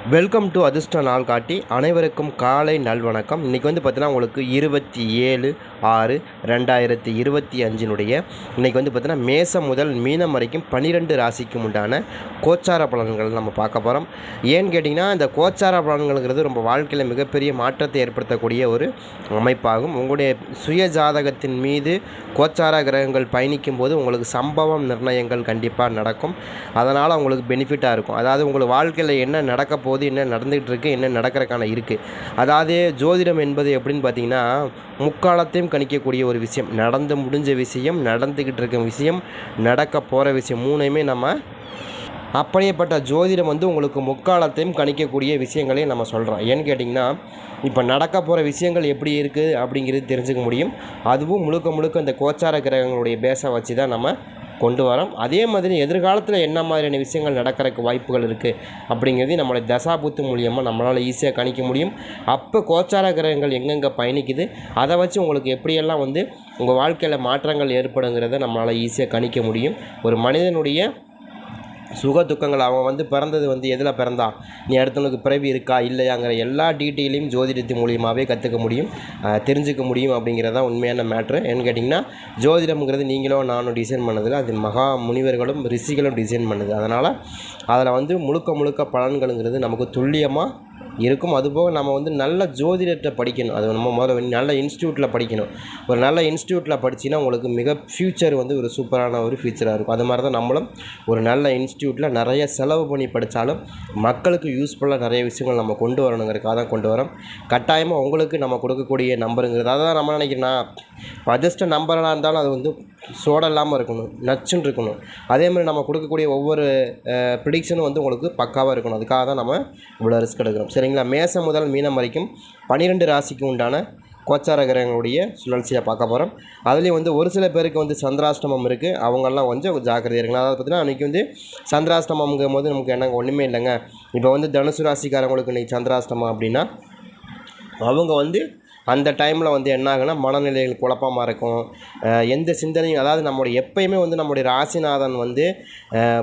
Welcome to அதிர்ஷ்ட நாள் காட்டி அனைவருக்கும் காலை நல்வணக்கம். இன்றைக்கி வந்து பார்த்தீங்கன்னா உங்களுக்கு 27/6/2025 இன்றைக்கி வந்து பார்த்தீங்கன்னா மேசம் முதல் மீனம் வரைக்கும் 12 ராசிக்கும் உண்டான கோச்சார பலன்கள் நம்ம பார்க்க போகிறோம். ஏன்னு கேட்டிங்கன்னா இந்த கோச்சார பலன்கள்ங்கிறது ரொம்ப வாழ்க்கையில் மிகப்பெரிய மாற்றத்தை ஏற்படுத்தக்கூடிய ஒரு அமைப்பாகும். உங்களுடைய சுய ஜாதகத்தின் மீது கோச்சார கிரகங்கள் பயணிக்கும் போது உங்களுக்கு சம்பவம் நிர்ணயங்கள் கண்டிப்பாக நடக்கும். அதனால் உங்களுக்கு பெனிஃபிட்டாக இருக்கும். அதாவது உங்களுக்கு வாழ்க்கையில் என்ன நடக்க போது, என்ன நடந்துகிட்டு இருக்குது, என்ன நடக்கிறக்கான இருக்குது. அதாவது ஜோதிடம் என்பது எப்படின்னு பார்த்தீங்கன்னா முக்காலத்தையும் கணிக்கக்கூடிய ஒரு விஷயம். நடந்து முடிஞ்ச விஷயம், நடந்துக்கிட்டு இருக்க விஷயம், நடக்க போகிற விஷயம், மூணையுமே நம்ம அப்படியேப்பட்ட ஜோதிடம் வந்து உங்களுக்கு முக்காலத்தையும் கணிக்கக்கூடிய விஷயங்களையும் நம்ம சொல்கிறோம். ஏன்னு கேட்டிங்கன்னா இப்போ நடக்க போகிற விஷயங்கள் எப்படி இருக்குது அப்படிங்கிறது தெரிஞ்சுக்க முடியும். அதுவும் முழுக்க இந்த கோச்சார கிரகங்களுடைய பேஸை வச்சு தான் நம்ம கொண்டு வரோம். அதே மாதிரி எதிர்காலத்தில் என்ன மாதிரியான விஷயங்கள் நடக்கிறதுக்கு வாய்ப்புகள் இருக்குது அப்படிங்கிறதையும் நம்மளுடைய தசாபுத்து மூலியமாக நம்மளால் ஈஸியாக கணிக்க முடியும். அப்போ கோச்சார கிரகங்கள் எங்கெங்கே பயணிக்குது, அதை வச்சு உங்களுக்கு எப்படியெல்லாம் வந்து உங்கள் வாழ்க்கையில் மாற்றங்கள் ஏற்படுங்கிறத நம்மளால் ஈஸியாக கணிக்க முடியும். ஒரு மனிதனுடைய சுக துக்கங்கள், அவன் வந்து பிறந்தது வந்து எதில் பிறந்தான், நீ அடுத்தவனுக்கு பிறவி இருக்கா இல்லையாங்கிற எல்லா டீட்டெயிலையும் ஜோதிடத்தின் மூலியமாகவே கற்றுக்க முடியும், தெரிஞ்சுக்க முடியும் அப்படிங்கிறதான் உண்மையான மேட்ரு. ஏன்னு கேட்டிங்கன்னா ஜோதிடம்ங்கிறது நீங்களும் நானும் டிசைன் பண்ணதில்லை, அது மகா முனிவர்களும் ரிஷிகளும் டிசைன் பண்ணுது. அதனால் அதில் வந்து முழுக்க பலன்களுங்கிறது நமக்கு துல்லியமாக இருக்கும். அதுபோக நம்ம வந்து நல்ல ஜோதிடத்தை படிக்கணும். அது நம்ம முதல்ல நல்ல இன்ஸ்டியூட்டில் படிக்கணும். ஒரு நல்ல இன்ஸ்டியூட்டில் படிச்சின்னா உங்களுக்கு மிக ஃப்யூச்சர் வந்து ஒரு சூப்பரான ஒரு ஃப்யூச்சராக இருக்கும். அது மாதிரி தான் நம்மளும் ஒரு நல்ல இன்ஸ்டியூட்டில் நிறைய செலவு பண்ணி படித்தாலும் மக்களுக்கு யூஸ்ஃபுல்லாக நிறைய விஷயங்கள் நம்ம கொண்டு வரணுங்கிறதுக்காக தான் கொண்டு வரோம். கட்டாயமாக உங்களுக்கு நம்ம கொடுக்கக்கூடிய நம்பருங்கிறது அதான் நம்ம நினைக்கிறேன்னா அதிர்ஷ்ட நம்பராக இருந்தாலும் அது வந்து சோட இல்லாமல் இருக்கணும், நச்சுன்னு இருக்கணும். அதேமாதிரி நம்ம கொடுக்கக்கூடிய ஒவ்வொரு ப்ரிடிக்ஷனும் வந்து உங்களுக்கு பக்காவாக இருக்கணும். அதுக்காக தான் நம்ம இவ்வளோ ரிஸ்க் எடுக்கிறோம். சரிங்களா? மேசம் முதல் மீனம் வரைக்கும் 12 ராசிக்கு உண்டான கோச்சார கிரகங்களுடைய சுழற்சியை பார்க்க போகிறோம். அதுலேயும் வந்து ஒரு சில பேருக்கு வந்து சந்திராஷ்டமம் இருக்குது. அவங்கெல்லாம் கொஞ்சம் ஜாக்கிரதையாக இருக்கலாம். அதாவது பார்த்தீங்கன்னா அன்றைக்கி வந்து சந்திராஷ்டமங்கும் போது நமக்கு என்ன ஒன்றுமே இல்லைங்க. இப்போ வந்து தனுசு ராசிக்காரங்களுக்கு இன்றைக்கி சந்திராஷ்டமம் அப்படின்னா அவங்க வந்து அந்த டைமில் வந்து என்ன ஆகுனா மனநிலைகள் குழப்பமாக இருக்கும். எந்த சிந்தனையும், அதாவது நம்முடைய எப்பயுமே வந்து நம்முடைய ராசிநாதன் வந்து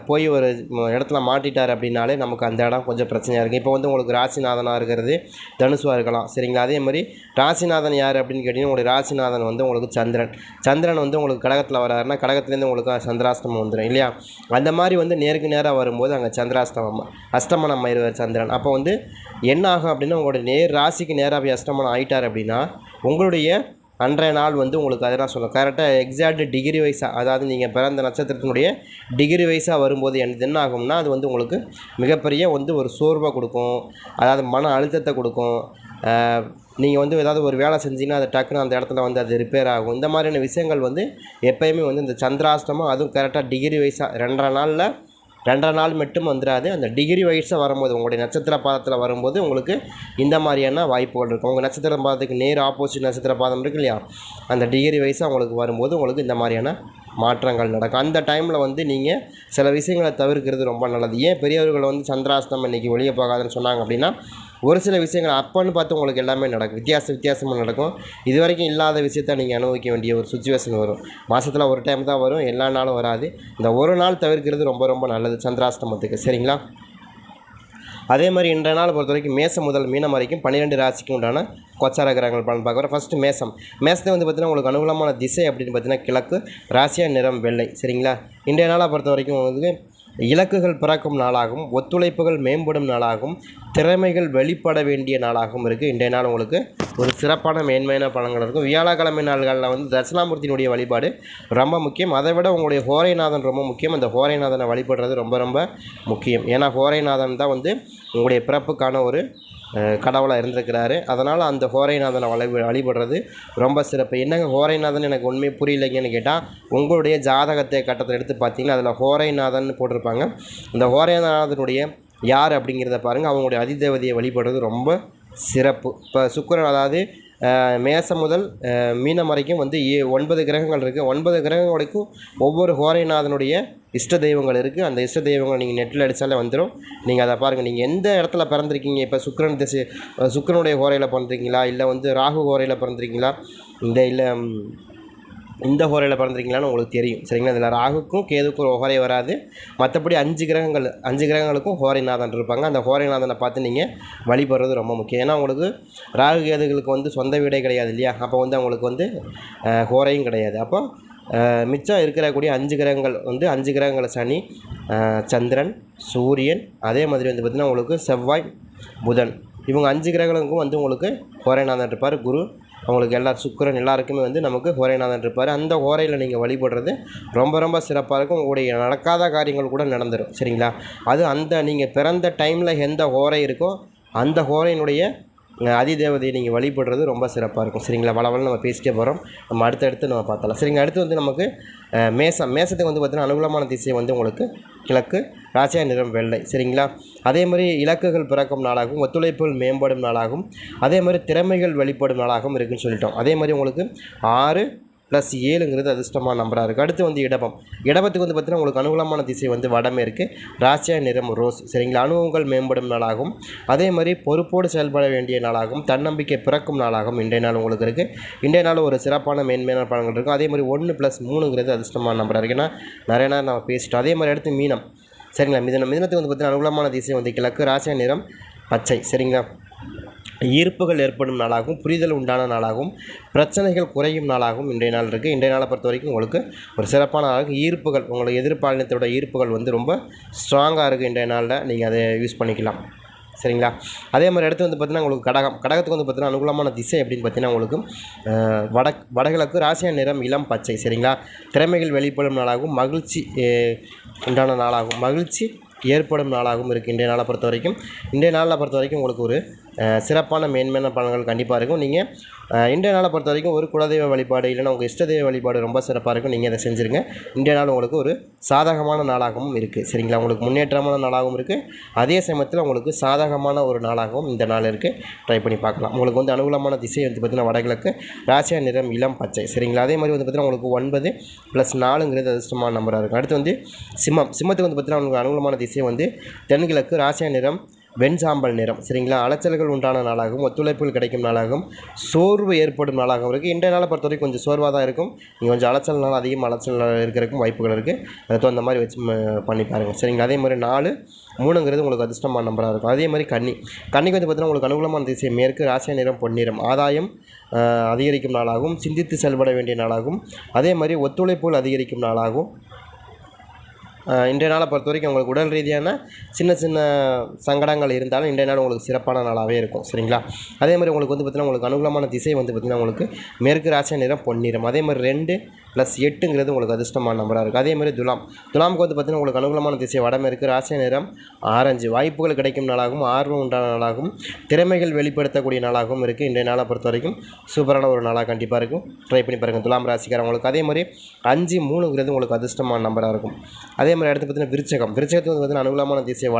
போய் ஒரு இடத்துல மாட்டிட்டார் அப்படின்னாலே நமக்கு அந்த இடம் கொஞ்சம் பிரச்சனையாக இருக்குது. இப்போ வந்து உங்களுக்கு ராசிநாதனாக இருக்கிறது தனுசுவாக இருக்கலாம். சரிங்களா? அதே மாதிரி ராசிநாதன் யார் அப்படின்னு கேட்டிங்கன்னா உங்களுடைய ராசிநாதன் வந்து உங்களுக்கு சந்திரன் வந்து உங்களுக்கு கடகத்தில் வராருன்னா கடகத்துலேருந்து உங்களுக்கு சந்திராஷ்டமம் வந்துடும் இல்லையா? அந்த மாதிரி வந்து நேருக்கு நேராக வரும்போது அங்கே அஷ்டமனம் ஆயிடுவார் சந்திரன். அப்போ வந்து என்ன ஆகும் அப்படின்னா உங்களுடைய ராசிக்கு நேராக போய் அஷ்டமனம் ஆகிட்டார் அப்படின்னா உங்களுடைய அன்றைய நாள் வந்து உங்களுக்கு அதெல்லாம் சொல்லும் கரெக்டாக எக்ஸாக்ட் டிகிரி வைஸாக, அதாவது நீங்கள் பிறந்த நட்சத்திரத்தினுடைய டிகிரி வைஸாக வரும்போது என்ன ஆகும்னா அது வந்து உங்களுக்கு மிகப்பெரிய வந்து ஒரு சோர்வை கொடுக்கும், அதாவது மன அழுத்தத்தை கொடுக்கும். நீங்கள் வந்து ஏதாவது ஒரு வேலை செஞ்சீங்கன்னா அது டக்குன்னு அந்த இடத்துல வந்து அது ரிப்பேர் ஆகும். இந்த மாதிரியான விஷயங்கள் வந்து எப்போயுமே வந்து இந்த சந்திராஷ்டமம் அதுவும் கரெக்டாக டிகிரி வைஸாக 2 நாள் மட்டும் வந்துடாது. அந்த டிகிரி வைஸாக வரும்போது உங்களுடைய நட்சத்திர பாதத்தில் வரும்போது உங்களுக்கு இந்த மாதிரியான வாய்ப்புகள் இருக்கும். உங்கள் நட்சத்திர பாதத்துக்கு நேர் ஆப்போசிட் நட்சத்திர பாதம் இருக்கு இல்லையா, அந்த டிகிரி வைஸாக உங்களுக்கு வரும்போது உங்களுக்கு இந்த மாதிரியான மாற்றங்கள் நடக்கும். அந்த டைமில் வந்து நீங்கள் சில விஷயங்களை தவிர்க்கிறது ரொம்ப நல்லது. ஏன் பெரியவர்கள் வந்து சந்திராஷ்டமம் இன்றைக்கி வெளியே போகாதுன்னு சொன்னாங்க அப்படின்னா ஒரு சில விஷயங்கள் அப்போன்னு பார்த்து உங்களுக்கு எல்லாமே நடக்கும், வித்தியாசமாக நடக்கும். இது வரைக்கும் இல்லாத விஷயத்த நீங்கள் அனுபவிக்க வேண்டிய ஒரு சுச்சுவேஷன் வரும். மாதத்தில் ஒரு டைம் தான் வரும், எல்லா நாளும் வராது. இந்த ஒரு நாள் தவிர்க்கிறது ரொம்ப நல்லது சந்திராஷ்டமத்துக்கு. சரிங்களா? அதே மாதிரி இன்றைய நாள் பொறுத்த வரைக்கும் மேசம் முதல் மீனம் வரைக்கும் 12 ராசிக்கு உண்டான கோச்சார கிரகங்கள் பலன் பார்க்குறோம். ஃபஸ்ட்டு மேசத்தை வந்து பார்த்திங்கன்னா உங்களுக்கு அனுகூலமான திசை அப்படின்னு பார்த்தீங்கன்னா கிழக்கு, ராசியா நிறம் வெள்ளை. சரிங்களா? இன்றைய நாளை பொறுத்த வரைக்கும் உங்களுக்கு இலக்குகள் பிறக்கும் நாளாகவும் ஒத்துழைப்புகள் மேம்படும் நாளாகவும் திறமைகள் வெளிப்பட வேண்டிய நாளாகவும் இருக்குது. இன்றைய நாள் உங்களுக்கு ஒரு சிறப்பான மேன்மையான பலன்கள் இருக்கும். வியாழக்கிழமை நாள்களில் வந்து தட்சிணாமூர்த்தியினுடைய வழிபாடு ரொம்ப முக்கியம். அதை விட உங்களுடைய ஹோரைநாதன் ரொம்ப முக்கியம். அந்த ஹோரைநாதனை வழிபடுறது ரொம்ப முக்கியம். ஏன்னா ஹோரைநாதன் தான் வந்து உங்களுடைய பிறப்புக்கான ஒரு கடவுளாக இருந்திருக்கிறாரு. அதனால் அந்த ஹோரைநாதனை வழிபடுறது ரொம்ப சிறப்பு. என்னங்க ஹோரைநாதன் எனக்கு உண்மையை புரியலைங்கன்னு கேட்டால் உங்களுடைய ஜாதகத்தை கட்டத்தில் எடுத்து பார்த்தீங்கன்னா அதில் ஹோரைநாதன் போட்டிருப்பாங்க. இந்த ஹோரைநாதனுடைய யார் அப்படிங்கிறத பாருங்கள். அவங்களுடைய அதிதேவதையை வழிபடுறது ரொம்ப சிறப்பு. இப்போ சுக்கிரன், அதாவது மேசம் முதல் மீனம் வரைக்கும் வந்து 9 கிரகங்கள் இருக்குது. 9 கிரகங்களுக்கும் ஒவ்வொரு ஹோரைநாதனுடைய இஷ்ட தெய்வங்கள் இருக்குது. அந்த இஷ்ட தெய்வங்கள் நீங்கள் நெட்டில் அடித்தாலே வந்துடும். நீங்கள் அதை பாருங்கள். நீங்கள் எந்த இடத்துல பிறந்திருக்கீங்க, இப்போ சுக்கிரனுடைய ஹோரையில் பிறந்திருக்கீங்களா, இல்லை வந்து ராகு ஹோரையில் பிறந்திருக்கீங்களா, இல்லை இந்த ஹோரையில் பிறந்திருக்கீங்களான்னு உங்களுக்கு தெரியும். சரிங்களா? இதில் ராகுக்கும் கேதுக்கும் ஒரு ஹோரை வராது. மற்றபடி 5 கிரகங்களுக்கும் ஹோரைநாதன் இருப்பாங்க. அந்த ஹோரைநாதனை பார்த்து நீங்கள் வழிபடுறது ரொம்ப முக்கியம். ஏன்னா உங்களுக்கு ராகு கேதுகளுக்கு வந்து சொந்த வீடே கிடையாது இல்லையா? அப்போ வந்து அவங்களுக்கு வந்து ஹோரையும் கிடையாது. அப்போ மிச்சம் இருக்கக்கூடிய 5 கிரகங்கள் வந்து 5 கிரகங்கள் சனி, சந்திரன், சூரியன், அதே மாதிரி வந்து பார்த்திங்கன்னா உங்களுக்கு செவ்வாய், புதன், இவங்க 5 கிரகங்களுக்கும் வந்து உங்களுக்கு ஹோரைநாதன் இருப்பார். குரு அவங்களுக்கு சுக்கிரன் எல்லாருக்குமே வந்து நமக்கு ஹோரைநாதன் இருப்பார். அந்த ஹோரையில் நீங்கள் வழிபடுறது ரொம்ப ரொம்ப சிறப்பாக இருக்கும். உங்களுடைய நடக்காத காரியங்கள் கூட நடந்துடும். சரிங்களா? அது அந்த நீங்கள் பிறந்த டைமில் எந்த ஹோரை இருக்கோ அந்த ஹோரையினுடைய அதிதேவதையை நீங்கள் வழிபடுறது ரொம்ப சிறப்பாக இருக்கும். சரிங்களா? வளவளன்னு நம்ம பேசிட்டே போகிறோம். நம்ம அடுத்தடுத்து நம்ம பார்த்தலாம். சரிங்க. அடுத்து வந்து நமக்கு மேசத்துக்கு வந்து பார்த்திங்கன்னா அனுகூலமான திசை வந்து உங்களுக்கு கிழக்கு, ராசியா நிறம் வெள்ளை. சரிங்களா? அதே மாதிரி இலக்குகள் பிறக்கும் நாளாகவும், ஒத்துழைப்புகள் மேம்படும் நாளாகவும், அதே மாதிரி திறமைகள் வெளிப்படும் நாளாகவும் இருக்குதுன்னு சொல்லிட்டோம். அதே மாதிரி உங்களுக்கு 6+7 அதிர்ஷ்டமான நம்பராக இருக்குது. அடுத்து வந்து இடபத்துக்கு வந்து பார்த்திங்கன்னா உங்களுக்கு அனுகூலமான திசை வந்து வடமேற்கு, ராசியா நிறம் ரோஸ். சரிங்களா? அனுபவங்கள் மேம்படும் நாளாகவும், அதே மாதிரி பொறுப்போடு செயல்பட வேண்டிய நாளாகவும், தன்னம்பிக்கை பிறக்கும் நாளாகவும் இன்றைய நாள் உங்களுக்கு இருக்குது. இன்றைய நாள் ஒரு சிறப்பான மேன்மையான பலன்கள் இருக்கும். அதே மாதிரி 1+3 அதிர்ஷ்டமான நம்பராக இருக்குது. ஏன்னா நிறைய நேரம் நம்ம பேசிட்டோம். அதே மாதிரி அடுத்து மீனம். சரிங்களா? மிதனத்துக்கு வந்து பார்த்திங்கன்னா அனுகூலமான திசை வந்து கிழக்கு, ராசியா நிறம் பச்சை. சரிங்களா? ஈர்ப்புகள் ஏற்படும் நாளாகவும், புரிதல் உண்டான நாளாகவும், பிரச்சனைகள் குறையும் நாளாகவும் இன்றைய நாள் இருக்குது. இன்றைய நாளை பொறுத்த வரைக்கும் உங்களுக்கு ஒரு சிறப்பான நாளாக ஈர்ப்புகள், உங்களுக்கு எதிர்பாலினத்தோட ஈர்ப்புகள் வந்து ரொம்ப ஸ்ட்ராங்காக இருக்குது. இன்றைய நாளில் நீங்கள் அதை யூஸ் பண்ணிக்கலாம். சரிங்களா? அதே மாதிரி அடுத்து வந்து பார்த்திங்கன்னா உங்களுக்கு கடகத்துக்கு வந்து பார்த்திங்கன்னா அனுகூலமான திசை அப்படின்னு பார்த்திங்கன்னா உங்களுக்கு வடகிழக்கு, ராசியா நிறம் இளம் பச்சை. சரிங்களா? திறமைகள் வெளிப்படும் நாளாகவும், மகிழ்ச்சி உண்டான நாளாகவும், மகிழ்ச்சி ஏற்படும் நாளாகவும் இருக்குது இன்றைய நாளை பொறுத்த வரைக்கும். இன்றைய நாளில் பொறுத்த வரைக்கும் உங்களுக்கு ஒரு சிறப்பான மேன்மையான பலன்கள் கண்டிப்பாக இருக்கும். நீங்கள் இன்றைய நாளை பொறுத்த வரைக்கும் ஒரு குலதெய்வ வழிபாடு இல்லைன்னா உங்கள் இஷ்ட தெய்வ வழிபாடு ரொம்ப சிறப்பாக இருக்கும். நீங்கள் அதை செஞ்சுருங்க. இன்றைய நாள் உங்களுக்கு ஒரு சாதகமான நாளாகவும் இருக்குது. சரிங்களா? உங்களுக்கு முன்னேற்றமான நாளாகவும் இருக்குது. அதே சமயத்தில் உங்களுக்கு சாதகமான ஒரு நாளாகவும் இந்த நாள் இருக்குது. ட்ரை பண்ணி பார்க்கலாம். உங்களுக்கு வந்து அனுகூலமான திசை வந்து பார்த்திங்கன்னா வடகிழக்கு, ராசியா நிறம் இளம் பச்சை. சரிங்களா? அதே மாதிரி வந்து பார்த்திங்கன்னா உங்களுக்கு 9+4 அதிர்ஷ்டமான நம்பராக இருக்கும். அடுத்து வந்து சிம்மத்துக்கு வந்து பார்த்திங்கன்னா உங்களுக்கு அனுகூலமான திசை வந்து தென்கிழக்கு, ராசியா நிறம் வெண்சாம்பல் நிறம். சரிங்களா? அலைச்சல்கள் உண்டான நாளாகவும், ஒத்துழைப்புகள் கிடைக்கும் நாளாகவும், சோர்வு ஏற்படும் நாளாகவும் இருக்குது. இன்றைய நாளை பொறுத்த வரைக்கும் கொஞ்சம் சோர்வாக தான் இருக்கும். நீங்கள் கொஞ்சம் அலைச்சல்னால அதிகமாக அலைச்சல் இருக்கிறதுக்கும் வாய்ப்புகள் இருக்குது. அதை தகுந்த மாதிரி வச்சு பண்ணி பாருங்கள். சரிங்களா? அதே மாதிரி 4+3 உங்களுக்கு அதிர்ஷ்டமான நம்பராக இருக்கும். அதே மாதிரி கன்னிக்கு வந்து பார்த்திங்கன்னா உங்களுக்கு அனுகூலமான திசை மேற்கு, ராசியா நிறம் பொன்னிறம். ஆதாயம் அதிகரிக்கும் நாளாகவும், சிந்தித்து செயல்பட வேண்டிய நாளாகவும், அதே மாதிரி ஒத்துழைப்புகள் அதிகரிக்கும் நாளாகவும் இன்றைய நாளை பொறுத்த வரைக்கும் உங்களுக்கு உடல் ரீதியான சின்ன சின்ன சங்கடங்கள் இருந்தாலும் இன்றைய நாள் உங்களுக்கு சிறப்பான நாளாகவே இருக்கும். சரிங்களா? அதே மாதிரி உங்களுக்கு வந்து பார்த்திங்கன்னா உங்களுக்கு அனுகூலமான திசை வந்து பார்த்திங்கன்னா உங்களுக்கு மேற்கு, ராசியா நிறம் பொன்னிறம். அதே மாதிரி 2+8 உங்களுக்கு அதிர்ஷ்டமான நம்பராக இருக்குது. அதே மாதிரி துலாமுக்கு வந்து பார்த்திங்கன்னா உங்களுக்கு அனுகூலமான திசை வடமேற்கு, ராசியா நிறம் ஆரஞ்சு. வாய்ப்புகள் கிடைக்கும் நாளாகவும், ஆர்வம் உண்டான நாளாகவும், திறமைகள் வெளிப்படுத்தக்கூடிய நாளாகவும் இருக்குது. இன்றைய நாளை பொறுத்த வரைக்கும் சூப்பரான ஒரு நாளாக கண்டிப்பாக இருக்கும். ட்ரை பண்ணி பாருங்கள் துலாம் ராசிக்காரங்களுக்கு. அதே மாதிரி 5+3 உங்களுக்கு அதிர்ஷ்டமான நம்பராக இருக்கும். அதே மாதிரி அடுத்து பார்த்திங்கன்னா விருச்சகத்துக்கு வந்து பார்த்திங்கன்னா அனுகூலமான திசை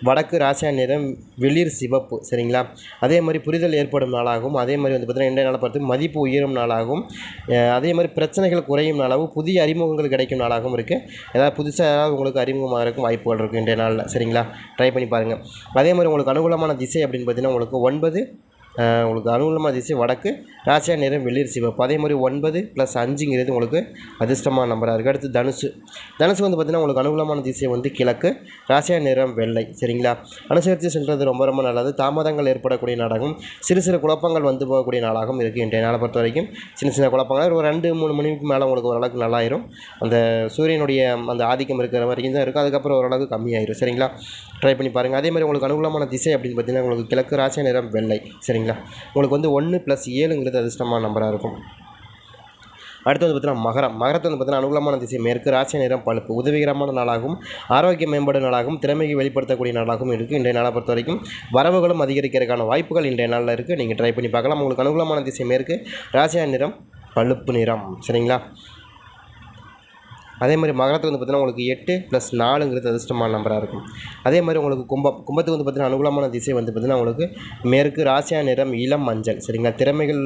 வடக்கு, ராசியா நிறம் வெளிர் சிவப்பு. சரிங்களா? அதே மாதிரி புரிதல் ஏற்படும் நாளாகவும், அதே மாதிரி வந்து பார்த்திங்கன்னா இன்றைய நாளை பொறுத்து மதிப்பு உயரும் நாளாகவும், அதே மாதிரி பிரச்சனைகள் குறையும் நாளாகவும், புதிய அறிமுகங்கள் கிடைக்கும் நாளாகவும் இருக்குது. ஏதாவது புதுசாக உங்களுக்கு அறிமுகமாக இருக்கும் வாய்ப்புகள் இருக்குது இன்றைய நாளில். சரிங்களா? ட்ரை பண்ணி பாருங்கள். அதே மாதிரி உங்களுக்கு அனுகூலமான திசை அப்படின்னு பார்த்திங்கன்னா உங்களுக்கு உங்களுக்கு அனுகூலமான திசை வடக்கு, ராசியா நிறம் வெளிர் சிவப்பு. அதே மாதிரி 9+5 உங்களுக்கு அதிர்ஷ்டமான நம்பராக இருக்குது. அடுத்து தனுசு வந்து பார்த்திங்கன்னா உங்களுக்கு அனுகூலமான திசை வந்து கிழக்கு, ராசியா நிறம் வெள்ளை. சரிங்களா? அனுசரித்து சென்றது ரொம்ப ரொம்ப நல்லது. தாமதங்கள் ஏற்படக்கூடிய நாளாகவும், சிறு குழப்பங்கள் வந்து போகக்கூடிய நாளாகவும் இருக்குது இன்றைய நாளை பொறுத்த வரைக்கும். சின்ன குழப்பங்கள் ஒரு 2-3 மணிக்கு மேலே உங்களுக்கு ஓரளவுக்கு நல்லாயிரும். அந்த சூரியனுடைய அந்த ஆதிக்கம் இருக்கிற வரைக்கும் தான் இருக்கும். அதுக்கப்புறம் ஓரளவுக்கு கம்மியாயிரும். சரிங்களா? ட்ரை பண்ணி பாருங்கள். அதே மாதிரி உங்களுக்கு அனுகூலமான திசை அப்படின்னு பார்த்திங்கன்னா உங்களுக்கு கிழக்கு, ராசியா நிறம் வெள்ளை. சரிங்களா? உங்களுக்கு வந்து 1+7 அதிர்ஷ்டமான நம்பராக இருக்கும். அடுத்து வந்து பார்த்திங்கன்னா மகரத்தை வந்து பார்த்திங்கன்னா அனுகூலமான திசை மேற்கு, ராசியா நிறம் பழுப்பு. உதவிகரமான நாளாகவும், ஆரோக்கிய மேம்பாடு நாளாகவும், திறமையை வெளிப்படுத்தக்கூடிய நாளாகவும் இருக்குது. இன்றைய நாளை பொறுத்த வரைக்கும் வரவுகளும் அதிகரிக்கிறதுக்கான வாய்ப்புகள் இன்றைய நாளில் இருக்குது. நீங்கள் ட்ரை பண்ணி பார்க்கலாம். உங்களுக்கு அனுகூலமான திசை மேற்கு, ராசியா நிறம் பழுப்பு நிறம். சரிங்களா? அதே மாதிரி மகரத்துக்கு வந்து பார்த்தீங்கன்னா உங்களுக்கு 8 + 4ங்கிறது அதிர்ஷ்டமான நம்பராக இருக்கும். அதே மாதிரி உங்களுக்கு கும்பத்துக்கு வந்து பார்த்தீங்கன்னா அனுகூலமான திசை வந்து பார்த்தீங்கன்னா உங்களுக்கு மேற்கு, ராசியா நிறம் இளம் மஞ்சள். சரிங்களா? திறமைகள்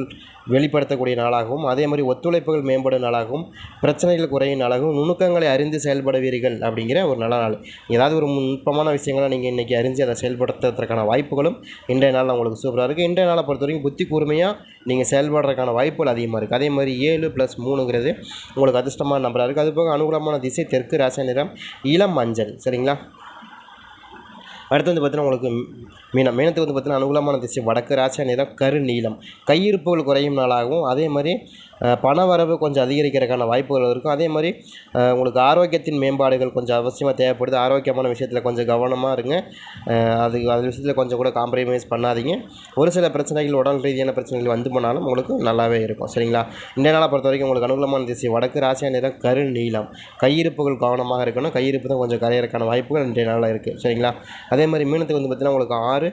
வெளிப்படுத்தக்கூடிய நாளாகவும், அதே மாதிரி ஒத்துழைப்புகள் மேம்படும் நாளாகவும், பிரச்சனைகள் குறையும் நாளாகவும், நுணுக்கங்களை அறிந்து செயல்படுவீர்கள் அப்படிங்கிற ஒரு நல்ல நாள். ஏதாவது ஒரு நுட்பமான விஷயங்களை நீங்கள் இன்றைக்கி அறிஞ்சு அதை செயல்படுத்துறதுக்கான வாய்ப்புகளும் இன்றைய நாளில் உங்களுக்கு சூப்பராக இருக்குது. இன்றைய நாளை பொறுத்த வரைக்கும் புத்தி கூர்மையாக நீங்கள் செயல்படுறதுக்கான வாய்ப்புகள் அதிகமாக இருக்குது. அதே மாதிரி 7 + 3ங்கிறது உங்களுக்கு அதிர்ஷ்டமான நம்பராக இருக்குது. அதுபோக அனுகூலமான திசை தெற்கு, ராசி நிறம் இளம் மஞ்சள். சரிங்களா? அடுத்து வந்து பார்த்தீங்கன்னா உங்களுக்கு மீனத்துக்கு வந்து பார்த்தீங்கன்னா அனுகூலமான திசை வடக்கு, ராசி நிறம் கருநீலம். கையிருப்புகள் குறையும் நாளாகவும், அதே மாதிரி பண வரவு கொஞ்சம் அதிகரிக்கிறதுக்கான வாய்ப்புகள் இருக்கும். அதே மாதிரி உங்களுக்கு ஆரோக்கியத்தின் மேம்பாடுகள் கொஞ்சம் அவசியமாக தேவைப்படுது. ஆரோக்கியமான விஷயத்தில் கொஞ்சம் கவனமாக இருங்க. அது விஷயத்தில் கொஞ்சம் கூட காம்ப்ரமைஸ் பண்ணாதீங்க. ஒரு சில பிரச்சனைகள் உடல் ரீதியான பிரச்சனைகள் வந்து போனாலும் உங்களுக்கு நல்லாவே இருக்கும். சரிங்களா? இந்த நாளை பொறுத்த வரைக்கும் உங்களுக்கு அனுகூலமான திசை வடக்கு, ராசி நிறம் கருநீலம். கையிருப்புகள் கவனமாக இருக்கணும். கையிருப்பு தான் கொஞ்சம் கரையிறதுக்கான வாய்ப்புகள் இன்றைய நாளில் இருக்குது. சரிங்களா? அதே மாதிரி மீனத்துக்கு வந்து பார்த்தீங்கன்னா உங்களுக்கு 6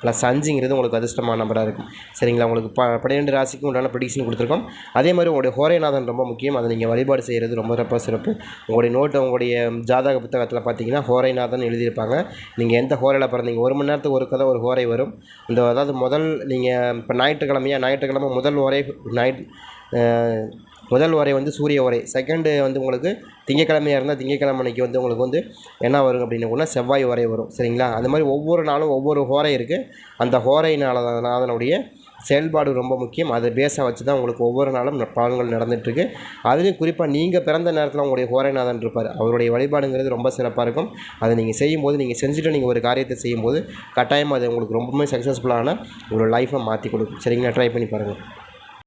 + 5ங்கிறது உங்களுக்கு அதிர்ஷ்டமான நம்பராக இருக்கும். சரிங்களா? உங்களுக்கு 12 ராசிக்கும் உண்டான ப்ரெடிக்ஷன் கொடுத்துருக்கோம். அதே மாதிரி உங்களுடைய ஹோரைநாதன் ரொம்ப முக்கியம். அதை நீங்கள் வழிபாடு செய்கிறது ரொம்ப சிறப்பு. உங்களுடைய உங்களுடைய ஜாதக புத்தகத்தில் பார்த்தீங்கன்னா ஹோரைநாதன் எழுதியிருப்பாங்க. நீங்கள் எந்த ஹோரையில் பிறந்தீங்க, 1 மணி நேரத்துக்கு ஒருக்க தான் ஒரு ஹோரை வரும். அதாவது நீங்கள் இப்போ ஞாயிற்றுக்கிழமை முதல் ஹோரை முதல் ஓரை வந்து சூரிய ஓரை. செகண்டு வந்து உங்களுக்கு திங்கக்கிழமையாக இருந்தால் திங்கக்கிழமை அன்றைக்கி வந்து உங்களுக்கு வந்து என்ன வரும் அப்படின்னு செவ்வாய் ஓரை வரும். சரிங்களா? அந்த மாதிரி ஒவ்வொரு நாளும் ஒவ்வொரு ஹோரை இருக்குது. அந்த ஹோரைநாதனுடைய செயல்பாடு ரொம்ப முக்கியம். அதை பேஸாக வச்சு தான் உங்களுக்கு ஒவ்வொரு நாளும் பலன்கள் நடந்துகிட்ருக்கு. அதுலேயும் குறிப்பாக நீங்கள் பிறந்த நேரத்தில் உங்களுடைய ஹோரைநாதன் இருப்பார். அவருடைய வழிபாடுங்கிறது ரொம்ப சிறப்பாக இருக்கும். அதை நீங்கள் செய்யும்போது, நீங்கள் செஞ்சுட்டு நீங்கள் ஒரு காரியத்தை செய்யும்போது கட்டாயமாக அது உங்களுக்கு ரொம்பவுமே சக்ஸஸ்ஃபுல்லான ஒரு லைஃப்பை மாற்றி கொடுக்கும். சரிங்களா? ட்ரை பண்ணி பாருங்கள்.